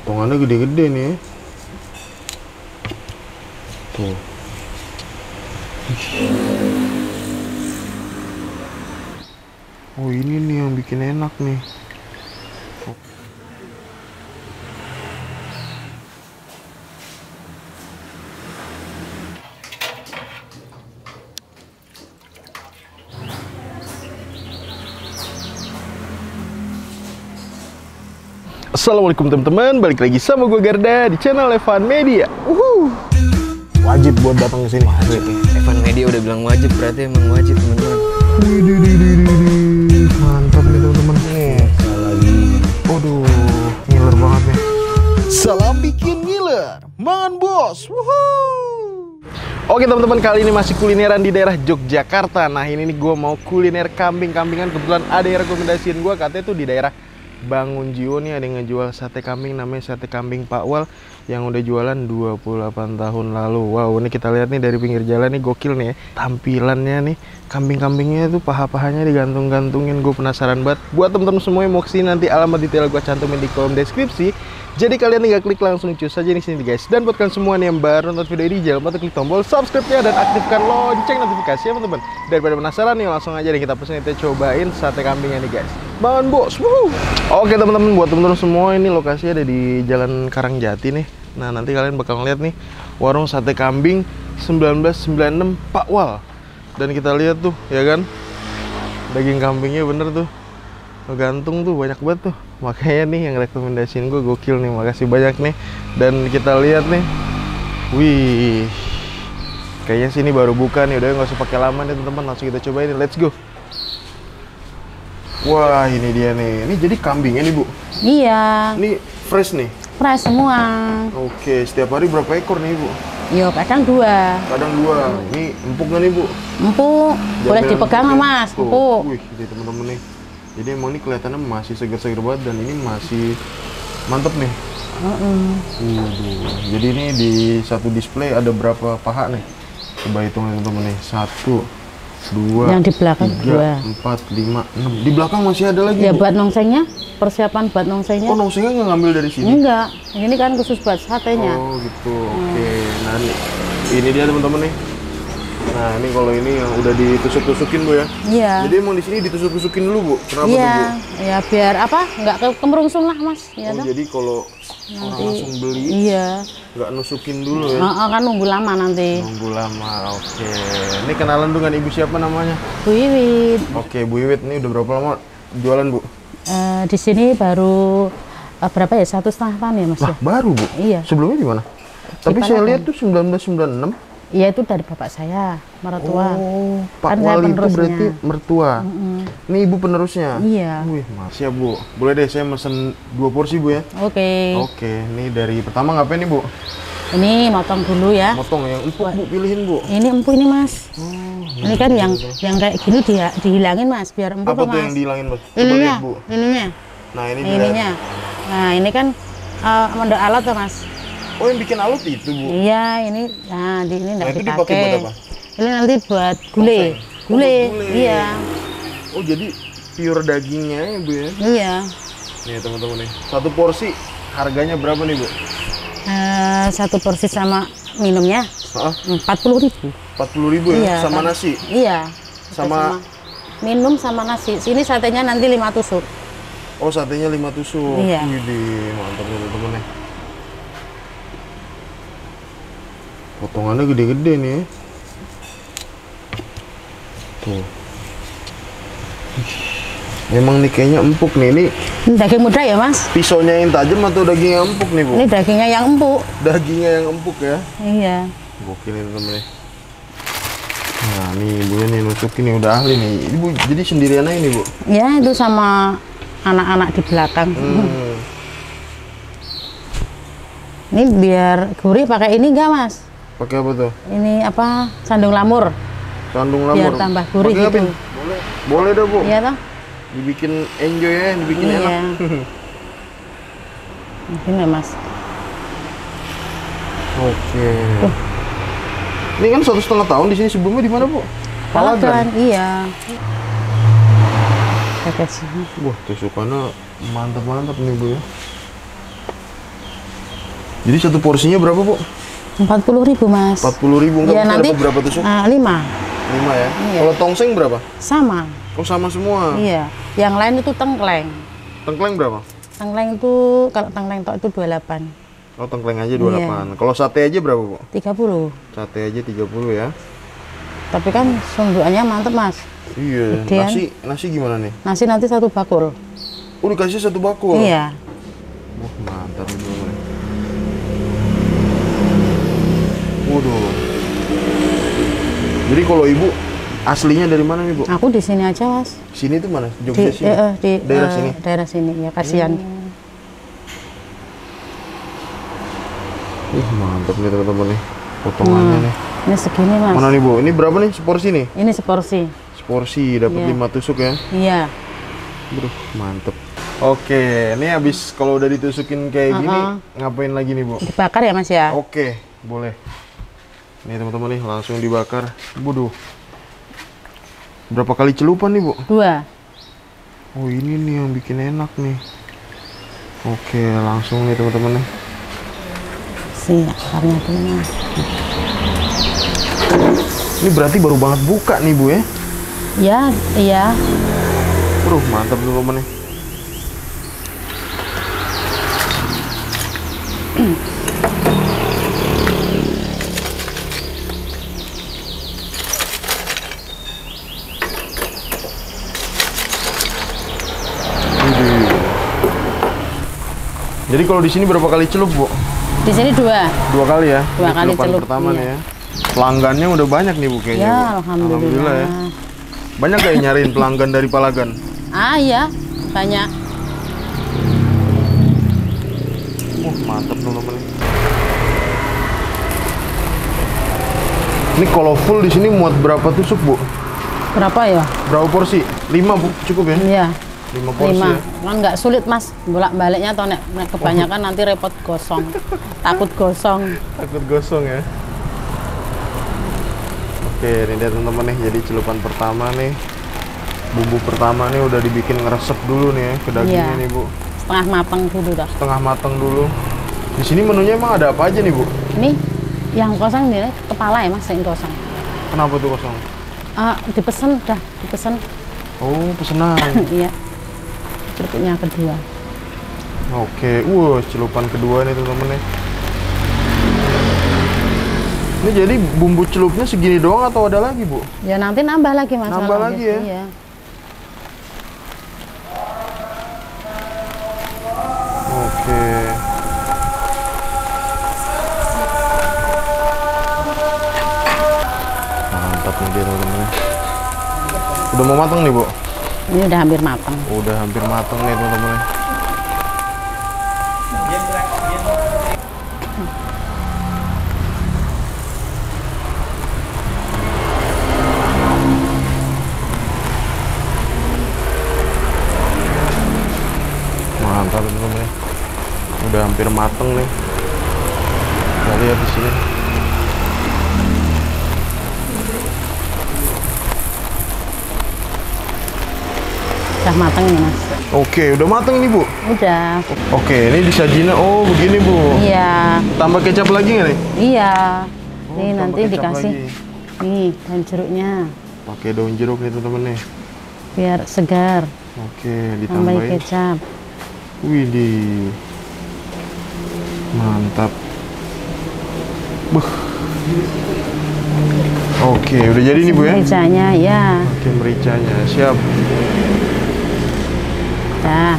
Potongannya gede-gede nih ya. Tuh. Oh ini nih yang bikin enak nih. Assalamualaikum teman-teman, balik lagi sama gue Garda di channel Evan Media. Wajib buat datang ke sini. Wajib ya. Evan Media udah bilang wajib, berarti emang wajib teman-teman. Mantap nih teman-teman. Nih, lagi. Waduh, ngiler banget nih. Salam bikin ngiler, mangan bos. Oke teman-teman, kali ini masih kulineran di daerah Yogyakarta. Nah ini nih gue mau kuliner kambing-kambingan. Kebetulan ada yang rekomendasiin gue, katanya tuh di daerah Bangunjiwo nih ada yang ngejual sate kambing, namanya sate kambing Pak Wal yang udah jualan 28 tahun lalu. Wow, ini kita lihat nih dari pinggir jalan nih, gokil nih ya. Tampilannya nih, kambing-kambingnya tuh paha-pahanya digantung-gantungin. Gue penasaran banget. Buat temen-temen semua yang mau kesini, nanti alamat detail gue cantumin di kolom deskripsi. Jadi kalian tinggal klik langsung cus aja di sini guys. Dan buat kalian semua nih yang baru nonton video ini, jangan lupa klik tombol subscribe-nya dan aktifkan lonceng notifikasi ya teman-teman. Daripada penasaran nih, langsung aja deh kita pesen, kita cobain sate kambingnya nih guys. Bangun bos. Oke teman-teman, buat teman-teman semua, ini lokasinya ada di Jalan Karangjati nih. Nah nanti kalian bakal ngeliat nih warung sate kambing 1996 Pak Wal. Dan kita lihat tuh ya kan, daging kambingnya bener tuh gantung tuh, banyak banget tuh. Makanya nih yang rekomendasiin gue gokil nih, makasih banyak nih. Dan kita lihat nih, wih, kayaknya sini baru buka nih, udah nggak usah pakai lama nih teman-teman, langsung kita cobain, let's go. Wah ini dia nih, ini jadi kambingnya nih bu? Iya. Ini fresh nih? Fresh semua. Oke, setiap hari berapa ekor nih bu? Yo, kadang 2. Kadang 2. Ini empuk nggak nih bu? Empuk, boleh dipegang empuk ya? mas, empuk. Wih, jadi teman-teman nih. Jadi emang ini kelihatannya masih seger-seger banget dan ini masih mantep nih. Jadi ini di satu display ada berapa paha nih? Coba hitung teman-teman nih. 1, 2, yang di belakang 3, 4, 5, 6. Di belakang masih ada lagi. Ya bu? buat nongsengnya, persiapan buat nongsengnya. Oh nongsengnya nggak ngambil dari sini? Enggak, ini kan khusus buat satenya. Oh gitu, oke. Nah ini dia teman-teman nih. Nah ini kalau ini yang udah ditusuk-tusukin bu ya? Iya. Jadi emang di sini ditusuk-tusukin dulu bu? Kenapa tuh bu? Iya, biar apa? Nggak kemerungsung lah mas. Ya, jadi kalau orang langsung beli, nggak nusukin dulu ya? Kan nunggu lama nanti. Nunggu lama, oke. Ini kenalan dengan ibu siapa namanya? Bu Wiwit. Oke, Bu Wiwit ini udah berapa lama jualan bu? Di sini baru berapa ya? 1,5 tahun ya mas? Lah, baru bu? Iya. Sebelumnya di mana? Tapi saya lihat tuh 1996. Iya itu dari bapak saya, mertua. Oh, Pak Kan Wali itu berarti mertua. Ini ibu penerusnya? Iya. Wih, siap bu. Boleh deh saya mesen 2 porsi bu ya? Oke. Oke, ini dari pertama ngapain nih bu? Ini motong dulu ya. Motong yang empuk bu, pilihin bu. Ini empuk ini mas. Ini kan yang kayak gini dihilangin mas, biar empuk. Apa tuh mas. yang dihilangin mas? Coba Ininya, lihat bu. ininya. Nah ini ininya. Nah ini kan mendok alat tuh mas. Oh yang bikin alut itu bu? Iya ini, nah ini nggak dipakai dipakai. buat apa? Ini nanti buat gulai. Gulai, iya. Oh jadi pure dagingnya ya bu ya? Iya. Nih teman-teman nih, 1 porsi harganya berapa nih bu? 1 porsi sama minumnya 40.000. 40.000 ya? Iya, sama nasi? Iya. Sama minum sama nasi. Sini satenya nanti 5 tusuk. Oh satenya 5 tusuk. Iya. Widih, mantap nih teman-teman nih. Potongannya gede-gede nih ya. Tuh. Memang nih kayaknya empuk nih. Ini daging muda ya mas? pisaunya yang tajam atau daging yang empuk nih bu? Ini dagingnya yang empuk. Dagingnya yang empuk ya? Iya. Gokil ini temen nih. Nah nih ibunya nih nusukin nih, udah ahli nih. Ini bu, jadi sendirian aja nih bu? Ya itu sama anak-anak di belakang. Ini biar gurih pakai ini enggak mas? Pakai apa tuh? Ini apa? Sandung lamur. Sandung lamur. Biar tambah gurih gitu. Boleh. Boleh dah bu. Iya toh? Dibikin enjoy ya, dibikin enak. Ini mas. Oke. Ini kan 1,5 tahun di sini, sebelumnya di mana bu? Palagan. Iya. Dekat sini. Wah tusukannya mantap-mantap nih bu ya. Jadi satu porsinya berapa, Bu? 40.000, Mas. 40.000. Enggak Ya, nanti dapat berapa tusuk? 5. 5 ya. Iya. Kalau tongseng berapa? Sama. Oh, sama semua. Iya. Yang lain itu tengkleng. Tengkleng berapa? Tengkleng itu kalau tengkleng tok itu 28. Oh, tengkleng aja 28. Kalau sate aja berapa, Bu? 30. Sate aja 30 ya. Tapi kan sundukannya mantep, Mas. Iya. Gedean. Nasi gimana nih? Nasi nanti 1 bakul. Oh, dikasih 1 bakul. Iya. Wah, mantap itu. Waduh. Jadi kalau Ibu aslinya dari mana nih, Bu? Aku di sini aja, Mas. Sini tuh mana? Jogja sini? Di daerah sini? Daerah sini, ya kasihan. Mantap nih teman-teman nih. Potongannya nih. Ini segini, Mas. Mana nih, Bu? Ini berapa nih seporsi nih? Ini seporsi. Seporsi dapat Iya. 5 tusuk ya. Iya. Aduh, mantep. Oke, ini habis kalau udah ditusukin kayak gini, ngapain lagi nih, Bu? Dibakar ya, Mas ya? Oke, boleh. Nih teman-teman nih, langsung dibakar. Waduh. Berapa kali celupan nih, Bu? 2. Oh, ini nih yang bikin enak nih. Oke, langsung nih teman-teman nih. Akarnya dulu, Mas. Ini berarti baru banget buka nih, Bu ya? Ya, iya. Waduh, mantap teman-teman nih. Jadi kalau di sini berapa kali celup, Bu? Di sini 2. 2 kali ya? 2 Ini kali celupan celup, pertama iya. nih ya. Pelanggannya udah banyak nih, Bu, kayaknya, Ya, Bu. alhamdulillah. ya. Banyak gak yang nyariin pelanggan dari Palagan? Iya, banyak. Mantap teman-teman. Ini kalau full di sini muat berapa tusuk, Bu? Berapa ya? Berapa porsi? 5, Bu, cukup ya? Iya. 5 porsi 5. ya? Kan nggak sulit, Mas. Bolak-baliknya atau nek kebanyakan nanti repot gosong. Takut gosong. Takut gosong ya. Oke, ini dia teman-teman nih. Jadi celupan pertama nih. Bumbu pertama nih udah dibikin ngeresep dulu nih ya ke dagingnya Iya. nih, Bu. Setengah matang dulu dah. Setengah matang dulu. Di sini menunya emang ada apa aja nih, Bu? Ini yang kosong ini kepala ya, Mas, yang kosong. Kenapa tuh kosong? Dipesen dah, dipesen. Oh, pesenan. Iya. Celupnya kedua. Oke, celupan kedua nih teman-teman nih. Ini jadi bumbu celupnya segini doang atau ada lagi, Bu? Ya nanti nambah lagi, Mas. Nambah kalau lagi gitu, ya? Iya. Oke. Mantap nih dia teman-teman. Udah mau matang nih, Bu? Ini udah hampir matang. Udah hampir matang nih teman-teman. Mantap teman-teman. Udah hampir matang nih. Kita lihat di sini. Udah matang nih, Mas. Oke, udah matang nih, Bu. Udah. Oke, ini disajinya. Oh, begini, Bu. Iya. Tambah kecap lagi nggak nih? Iya. Oh, Nih tambah nanti kecap dikasih. lagi. Nih, dan jeruknya. Pakai daun jeruk nih, teman-teman nih. Biar segar. Oke, Tambahin ditambahin. kecap. Widih. Mantap. Buh. Oke, udah jadi nih, Bu ya? Mericanya, ya. Oke, mericanya. Siap. Dah.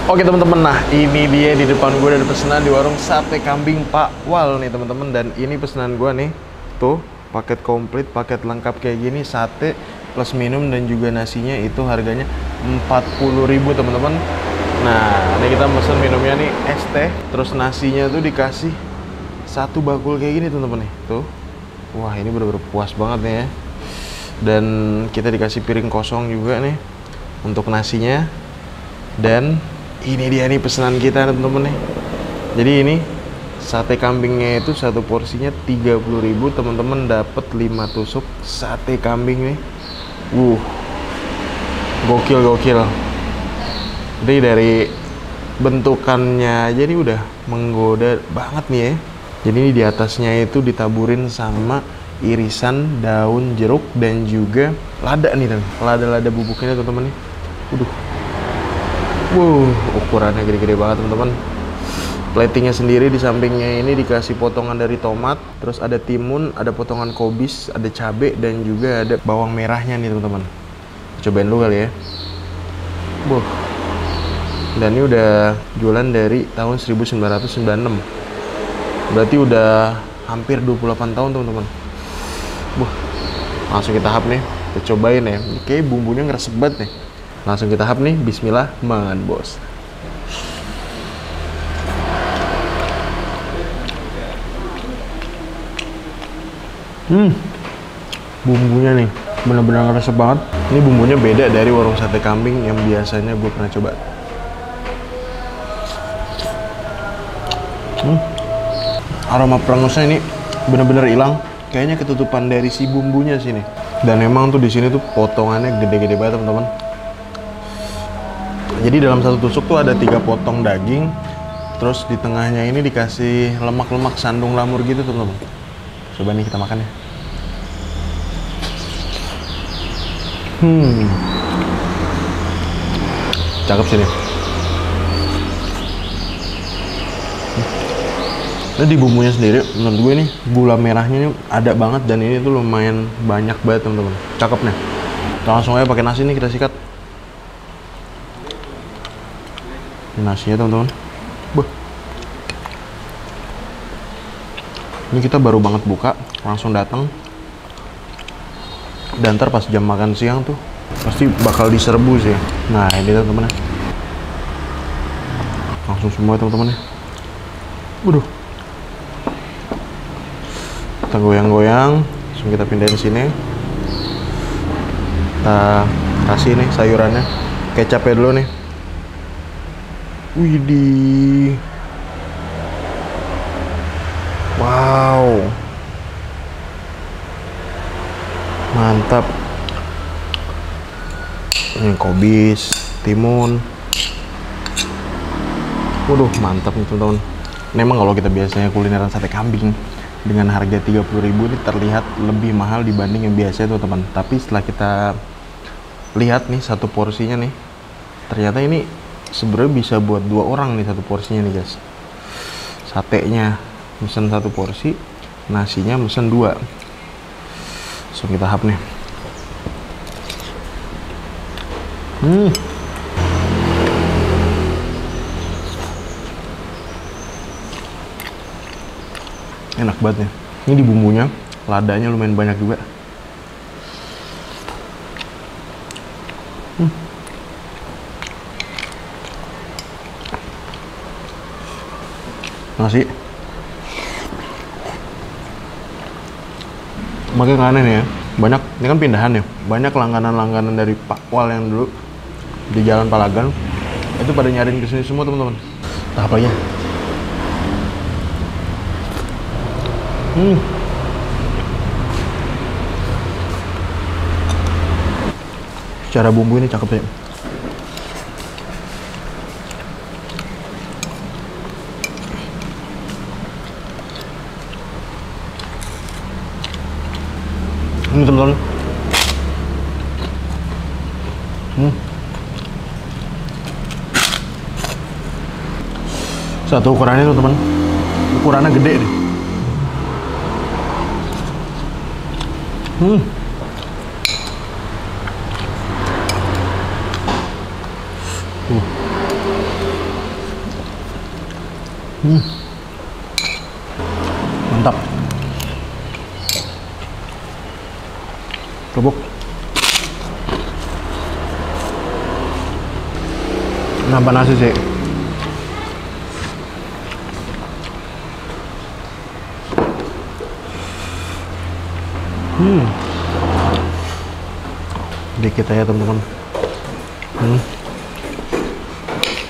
Oke, teman-teman. Nah, ini dia di depan gue ada pesanan di warung sate kambing Pak Wal nih, teman-teman. Dan ini pesanan gue nih. Tuh, paket komplit, paket lengkap kayak gini, sate plus minum dan juga nasinya itu harganya 40.000, teman-teman. Nah, ini kita pesen minumnya nih es teh, terus nasinya tuh dikasih 1 bakul kayak gini, teman-teman nih. Tuh. Wah, ini bener-bener puas banget nih ya. Dan kita dikasih piring kosong juga nih untuk nasinya. Dan ini dia nih pesanan kita, teman-teman nih. Jadi ini sate kambingnya itu satu porsinya 30.000, teman-teman dapat 5 tusuk sate kambing nih. Gokil. Jadi dari bentukannya aja ini udah menggoda banget nih ya. Jadi ini di atasnya itu ditaburin sama irisan daun jeruk dan juga lada nih, lada-lada bubuknya teman-teman nih. Ukurannya gede-gede banget teman-teman. Platingnya sendiri di sampingnya ini dikasih potongan dari tomat, terus ada timun, ada potongan kobis, ada cabai dan juga ada bawang merahnya nih teman-teman. Cobain dulu kali ya. Dan ini udah jualan dari tahun 1996. Berarti udah hampir 28 tahun teman-teman. Langsung kita hap nih, kita cobain ya. Ini kayak bumbunya ngeresep banget nih. Langsung kita hap nih, bismillah, mangan bos. Bumbunya nih bener-bener ngeresep banget. Ini bumbunya beda dari warung sate kambing yang biasanya gue pernah coba. Aroma perengusnya ini bener-bener hilang. Kayaknya ketutupan dari si bumbunya sini. Dan emang tuh di sini tuh potongannya gede-gede banget teman-teman. Jadi dalam satu tusuk tuh ada 3 potong daging. Terus di tengahnya ini dikasih lemak-lemak sandung lamur gitu teman-teman. Coba nih kita makan ya. Cakep sih nih. Nah di bumbunya sendiri, menurut gue nih gula merahnya ini ada banget dan ini tuh lumayan banyak banget teman-teman. Cakep nih. Langsung aja pakai nasi nih kita sikat. Ini nasinya teman-teman. Ini kita baru banget buka, langsung datang. Dan ntar pas jam makan siang tuh pasti bakal diserbu sih. Nah ini teman-teman. Langsung semua teman-teman ya. Kita goyang-goyang, langsung kita pindahin sini. Kita kasih nih sayurannya, kecapnya dulu nih. Widih, wow, mantap. Ini kobis, timun. Mantap nih teman-teman. Memang kalau kita biasanya kulineran sate kambing dengan harga 30.000 ini terlihat lebih mahal dibanding yang biasanya teman-teman. Tapi setelah kita lihat nih satu porsinya nih, ternyata ini sebenarnya bisa buat 2 orang nih satu porsinya nih guys. Satenya mesen 1 porsi, nasinya mesen 2. So kita hap nih. Enak banget nih. Ini di bumbunya, ladanya lumayan banyak juga. Nasi. Makin aneh nih ya. Banyak, ini kan pindahan ya. Banyak langganan-langganan dari Pak Wal yang dulu di Jalan Palagan. Itu pada nyariin kesini semua teman-teman. Nah, apa ya? Secara bumbu ini cakep ya. Ini teman-teman. Satu ukurannya teman-teman. Ukurannya gede nih. Mantap. Kerupuk. Nambah nasi sih. Dikit aja teman-teman.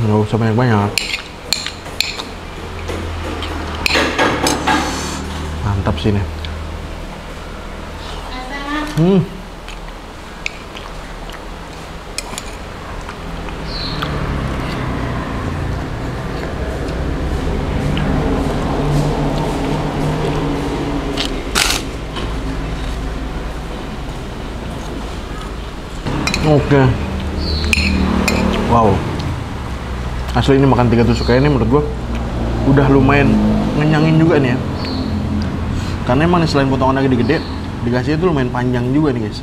Nggak usah banyak-banyak. Mantap sih nih. Oke. Wow. Asli ini makan 3 tusuk kayak ini menurut gua udah lumayan ngenyangin juga nih ya. Karena emang nih, selain potongannya gede-gede, dikasihnya tuh lumayan panjang juga nih guys.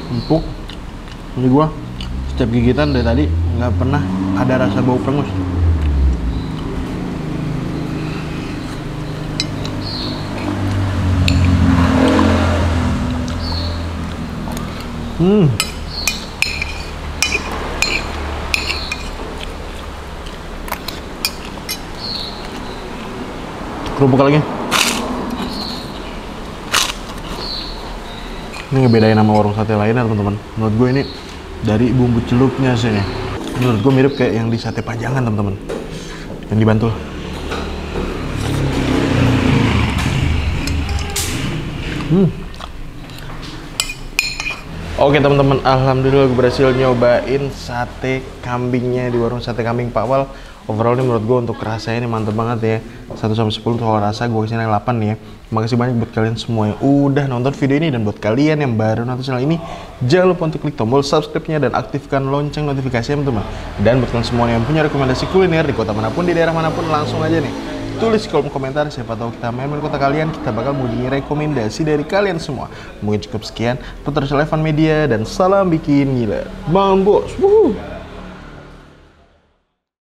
Empuk. Ini gua setiap gigitan dari tadi nggak pernah ada rasa bau perengus. Kerupuk lagi. Ini ngebedain sama warung sate lainnya teman-teman. Menurut gue ini dari bumbu celupnya sih nih. Menurut gue mirip kayak yang di sate Pajangan teman-teman. Yang di Bantul. Oke teman-teman, alhamdulillah gue berhasil nyobain sate kambingnya di warung sate kambing Pak Wal. Overall ini menurut gue untuk rasanya ini mantep banget ya. 1-10 soal rasa gue kasih 8 nih ya. Makasih banyak buat kalian semua yang udah nonton video ini, dan buat kalian yang baru nonton channel ini, jangan lupa untuk klik tombol subscribe-nya dan aktifkan lonceng notifikasinya teman-teman. Dan buat kalian semua yang punya rekomendasi kuliner di kota manapun, di daerah manapun, langsung aja nih tulis di kolom komentar, siapa tahu kita main di kota kalian, kita bakal mengunjungi rekomendasi dari kalian semua. Mungkin cukup sekian, tetap terus Evan Media dan salam bikin gila. Bang Bos. Wuhu.